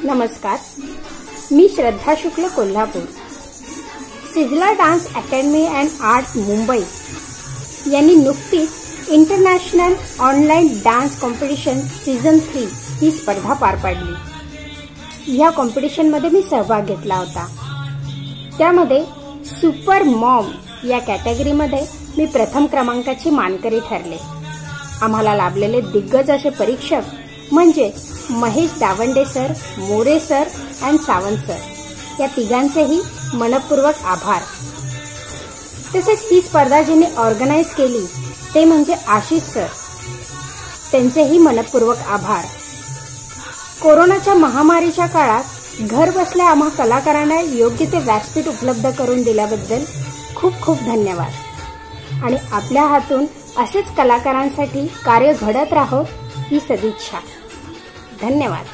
नमस्कार, मी श्रद्धा शुक्ल, Kolhapur. Sizzler dance academy and art Mumbai यांनी नुकतीच international online dance competition season 3 ही स्पर्धा पार पाडली. या कॉम्पिटिशनमध्ये मी सहभाग घेतला होता. त्यामध्ये सुपर मॉम या कॅटेगरीमध्ये मी प्रथम क्रमांकाची मानकरी ठरले. आम्हाला लाभलेले दिग्गज असे परीक्षक म्हणजे महेश दावंडे सर, मोरे सर आणि सावंत सर या तिघांचेही मनपूर्वक आभार. तसेच ही स्पर्धा जिने ऑर्गनाइज केली ते म्हणजे आशिष सर, त्यांचेही मनपूर्वक आभार. कोरोनाच्या महामारीच्या काळात घर बसल्या आम्हा कलाकारांना योग्य ते व्यासपीठ उपलब्ध करून दिल्याबद्दल खूप खूप धन्यवाद. आणि आपल्या हातून असेच कलाकारांसाठी कार्य घडत राहो ही सदिच्छा. धन्यवाद.